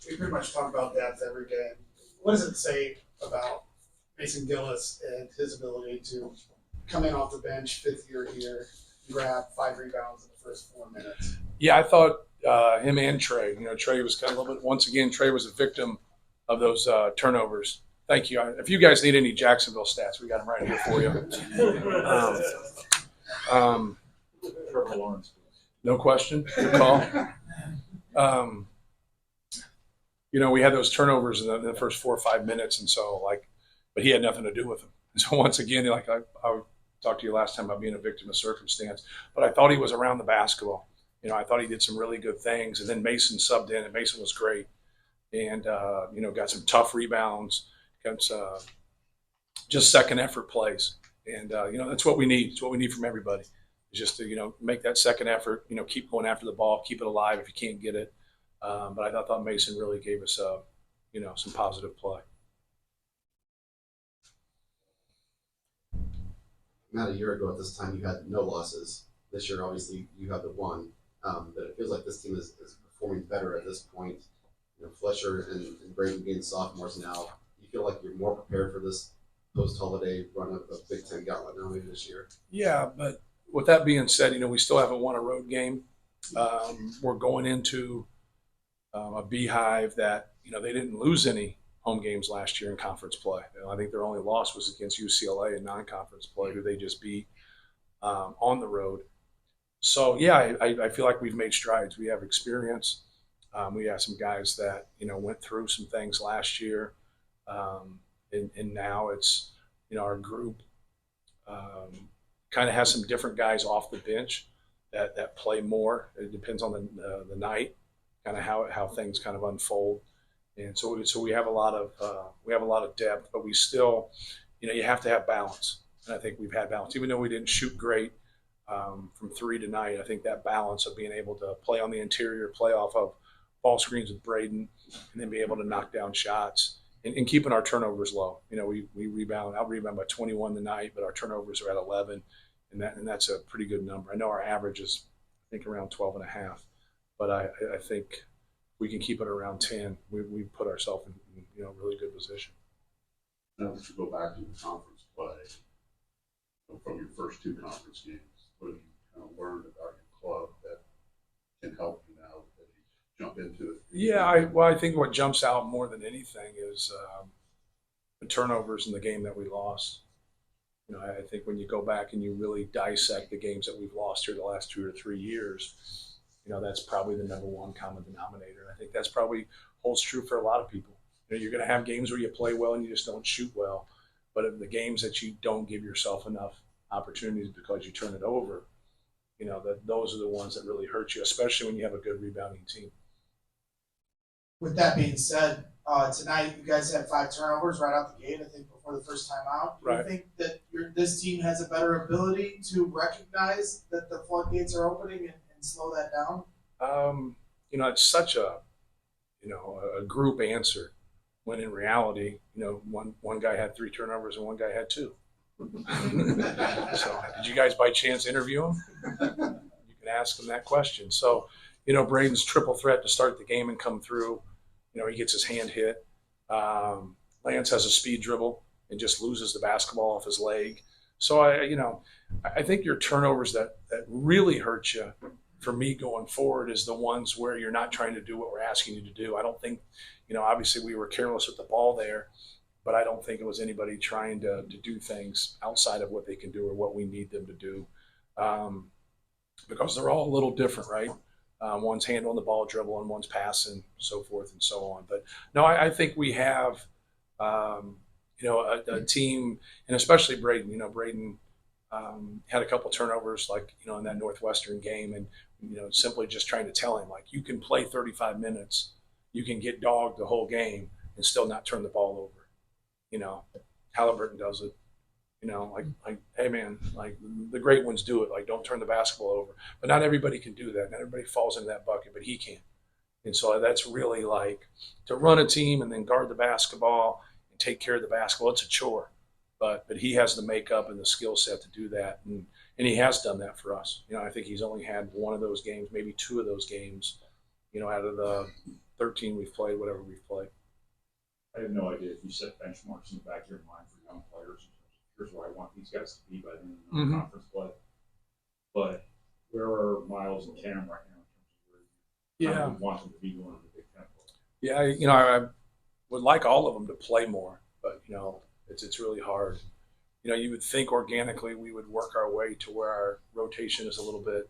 we pretty much talk about depth every game. What does it say about Mason Gillis and his ability to come in off the bench, fifth year here, grab 5 rebounds in the first 4 minutes? Yeah, I thought him and Trey. Trey was kind of a little bit. Once again, Trey was a victim of those turnovers. Thank you. If you guys need any Jacksonville stats, we got them right here for you. Trevor Lawrence. No question. Good call. We had those turnovers in the first 4 or 5 minutes, and so but he had nothing to do with them. And so once again, I talked to you last time about being a victim of circumstance, but I thought he was around the basketball. I thought he did some really good things, and then Mason subbed in, and Mason was great, and got some tough rebounds, got just second effort plays, and that's what we need. It's what we need from everybody. Is just to make that second effort. Keep going after the ball, keep it alive if you can't get it. But I thought Mason really gave us some positive play. Matt, a year ago at this time, you had no losses. This year, obviously, you have the one. But it feels like this team is performing better at this point. Fletcher and Braden being sophomores now. You feel like you're more prepared for this post-holiday run of Big Ten Gauntlet now maybe this year? Yeah, but with that being said, we still haven't won a road game. We're going into a beehive that, they didn't lose any home games last year in conference play. I think their only loss was against UCLA in non-conference play, who they just beat on the road. So, yeah, I feel like we've made strides. We have experience. We have some guys that, went through some things last year. And now it's, our group kind of has some different guys off the bench that play more. It depends on the night, kind of how things kind of unfold. And so we have a lot of depth, but we still, you have to have balance. And I think we've had balance, even though we didn't shoot great from 3 tonight. I think that balance of being able to play on the interior, play off of ball screens with Braden, and then be able to knock down shots and keeping our turnovers low. We out rebound by 21 tonight, but our turnovers are at 11, and that's a pretty good number. I know our average is, I think, around 12.5, but I think we can keep it around 10. We put ourselves in a really good position. Now that you go back to the conference play, from your first 2 conference games, what have you kind of learned about your club that can help you now that you jump into it? Yeah, I think what jumps out more than anything is the turnovers in the game that we lost. I think when you go back and you really dissect the games that we've lost here the last 2 or 3 years, that's probably the number one common denominator. And I think that's probably holds true for a lot of people. You're going to have games where you play well and you just don't shoot well. But in the games that you don't give yourself enough opportunities because you turn it over, those are the ones that really hurt you, especially when you have a good rebounding team. With that being said, tonight you guys had 5 turnovers right out the gate, I think, before the first time out. Do you think that this team has a better ability to recognize that the floodgates are opening and slow that down? It's such a group answer when in reality, one guy had 3 turnovers and one guy had 2. So did you guys by chance interview him? You can ask him that question. So, Braden's triple threat to start the game and come through. He gets his hand hit. Lance has a speed dribble and just loses the basketball off his leg. So I think your turnovers that really hurt you for me going forward is the ones where you're not trying to do what we're asking you to do. I don't think, obviously we were careless with the ball there, but I don't think it was anybody trying to do things outside of what they can do or what we need them to do, because they're all a little different, right? One's handling the ball, dribble, and one's passing, so forth and so on. But no, I think we have, a team, and especially Braden. Braden had a couple turnovers, in that Northwestern game, and simply just trying to tell him, you can play 35 minutes, you can get dogged the whole game and still not turn the ball over. Halliburton does it. Hey man, the great ones do it. Don't turn the basketball over. But not everybody can do that. Not everybody falls into that bucket, but he can. And so that's really to run a team and then guard the basketball and take care of the basketball. It's a chore, but he has the makeup and the skill set to do that, and he has done that for us. I think he's only had one of those games, maybe 2 of those games, out of the 13 we've played, whatever we've played. I have no idea if you set benchmarks in the back of your mind for young players. Here's where I want these guys to be by the end of the conference play. But where are Miles and Cam right now in terms of where you kind of want them to be going to the Big Ten play? Yeah, I would like all of them to play more, but it's really hard. You would think organically we would work our way to where our rotation is a little bit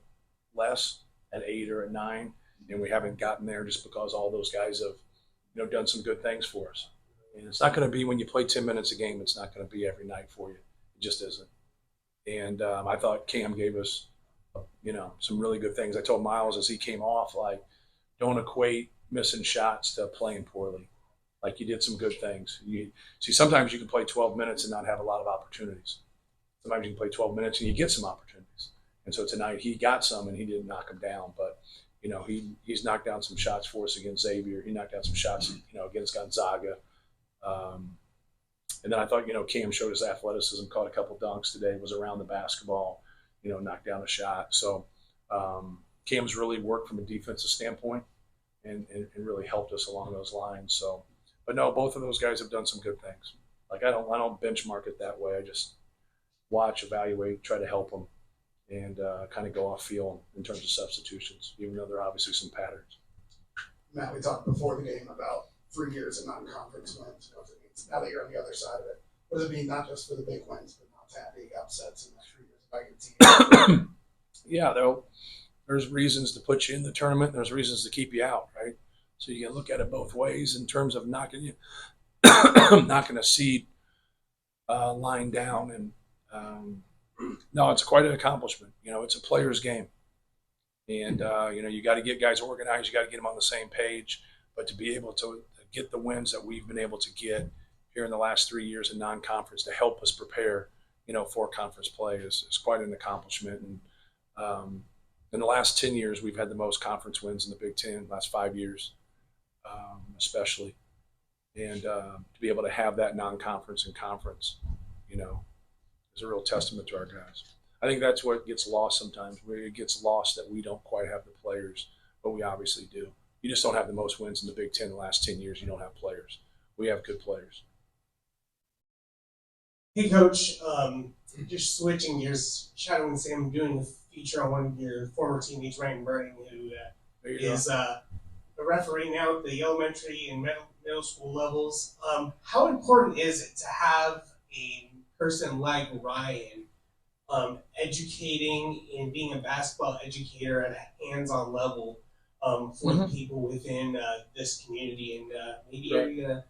less at 8 or at 9, and we haven't gotten there just because all those guys have done some good things for us. And it's not going to be when you play 10 minutes a game. It's not going to be every night for you. It just isn't. And I thought Cam gave us, some really good things. I told Miles as he came off, like, don't equate missing shots to playing poorly. Like, you did some good things. Sometimes you can play 12 minutes and not have a lot of opportunities. Sometimes you can play 12 minutes and you get some opportunities. And so tonight he got some and he didn't knock them down, but he's knocked down some shots for us against Xavier. He knocked down some shots, against Gonzaga. And then I thought, Cam showed his athleticism, caught a couple dunks today, was around the basketball, knocked down a shot. So Cam's really worked from a defensive standpoint and really helped us along those lines. So, but no, both of those guys have done some good things. Like, I don't benchmark it that way. I just watch, evaluate, try to help them, and kind of go off field in terms of substitutions, even though there are obviously some patterns. Matt, we talked before the game about 3 years of non-conference wins. What it means now that you're on the other side of it. What does it mean not just for the big wins, but not to have big upsets in the 3 years by your team? Yeah, though, there's reasons to put you in the tournament. There's reasons to keep you out, right? So you can look at it both ways in terms of knocking a seed line down. And no, it's quite an accomplishment. It's a player's game. And, you got to get guys organized. You got to get them on the same page. But to be able to get the wins that we've been able to get here in the last 3 years in non-conference to help us prepare, for conference play is quite an accomplishment. And in the last 10 years, we've had the most conference wins in the Big Ten, last 5 years, especially. And to be able to have that non-conference and conference, is a real testament to our guys. I think that's what gets lost sometimes, where it gets lost that we don't quite have the players, but we obviously do. You just don't have the most wins in the Big Ten the last 10 years. You don't have players. We have good players. Hey, Coach, just switching gears, Shadow and Sam doing a feature on one of your former teammates, Ryan Burning, who is a referee now at the elementary and middle school levels. How important is it to have a person like Ryan educating and being a basketball educator at a hands-on level for the people within this community? And maybe are you going to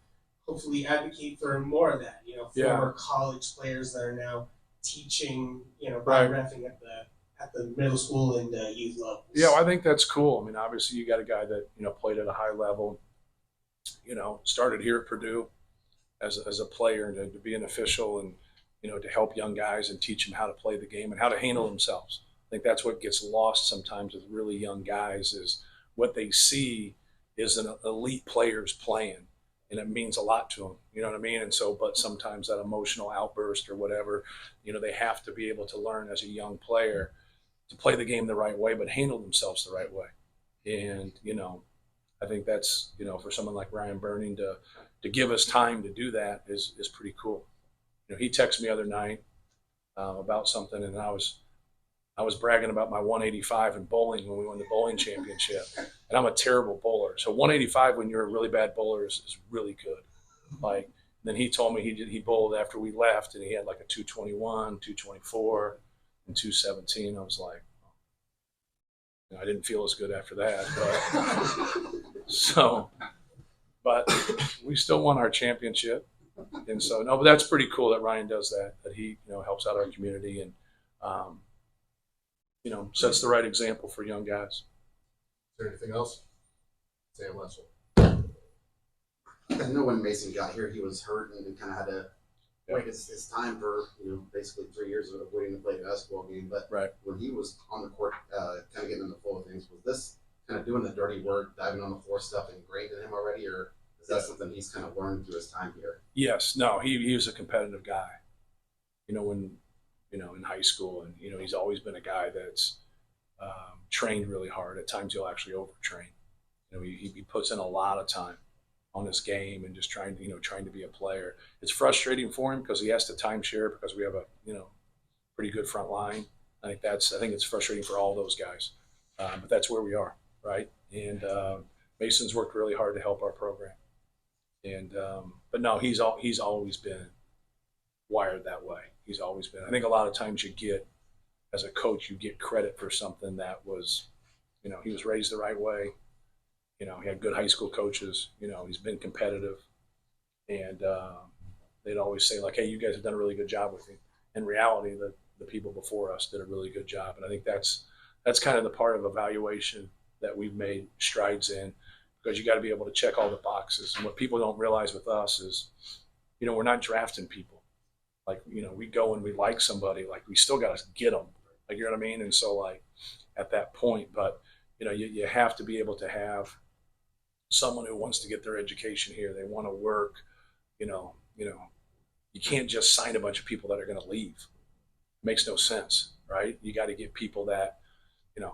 hopefully advocate for more of that, former college players that are now teaching, reffing at the middle school and youth levels? Yeah, well, I think that's cool. I mean, obviously you got a guy that, played at a high level, started here at Purdue as a player and to be an official and, to help young guys and teach them how to play the game and how to handle themselves. I think that's what gets lost sometimes with really young guys is what they see is an elite players playing, and it means a lot to them. You know what I mean? And so, but sometimes that emotional outburst or whatever, they have to be able to learn as a young player to play the game the right way, but handle themselves the right way. And, I think that's, for someone like Ryan Burning to give us time to do that is pretty cool. He texted me the other night about something, and I was bragging about my 185 in bowling when we won the bowling championship. And I'm a terrible bowler. So 185 when you're a really bad bowler is really good. Like, then he told me he bowled after we left, and he had like a 221, 224, and 217. I was like, I didn't feel as good after that. But we still won our championship. And so, no, but that's pretty cool that Ryan does that he, helps out our community and, sets the right example for young guys. Is there anything else? Sam Wessel. I know when Mason got here, he was hurt and kind of had to wait his time for basically 3 years of waiting to play a basketball game. But when he was on the court, kind of getting in the flow of things, was this kind of doing the dirty work, diving on the floor stuff ingrained in him already, or is that something he's kind of learned through his time here? Yes, no, he was a competitive guy. When in high school, and he's always been a guy that's trained really hard. At times he'll actually overtrain. He puts in a lot of time on this game and just trying to be a player. It's frustrating for him because he has to timeshare because we have a pretty good front line. I think it's frustrating for all those guys, but that's where we are, right? And Mason's worked really hard to help our program, and but no, he's always been wired that way. He's always been. I think a lot of times as a coach, you get credit for something that was, he was raised the right way. He had good high school coaches. He's been competitive, and they'd always say like, "Hey, you guys have done a really good job with him." In reality, the people before us did a really good job, and I think that's kind of the part of evaluation that we've made strides in, because you got to be able to check all the boxes. And what people don't realize with us is, we're not drafting people. Like, we go and we like somebody, like we still got to get them. Like, you know what I mean? And so like at that point, but you have to be able to have someone who wants to get their education here. They want to work, you can't just sign a bunch of people that are going to leave. It makes no sense, right? You got to get people that,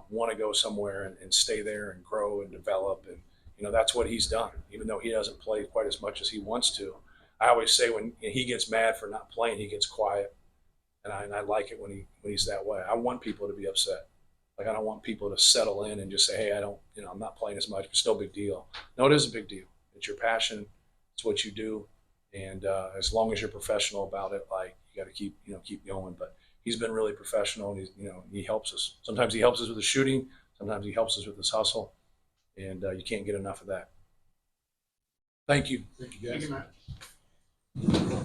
want to go somewhere and stay there and grow and develop. And, that's what he's done, even though he doesn't play quite as much as he wants to. I always say when he gets mad for not playing, he gets quiet. And I like it when he's that way. I want people to be upset. Like, I don't want people to settle in and just say, hey, I'm not playing as much. It's no big deal. No, it is a big deal. It's your passion. It's what you do. And as long as you're professional about it, like, you got to keep going. But he's been really professional, and he helps us. Sometimes he helps us with the shooting. Sometimes he helps us with his hustle. And you can't get enough of that. Thank you. Thank you, guys. Thank you, Matt.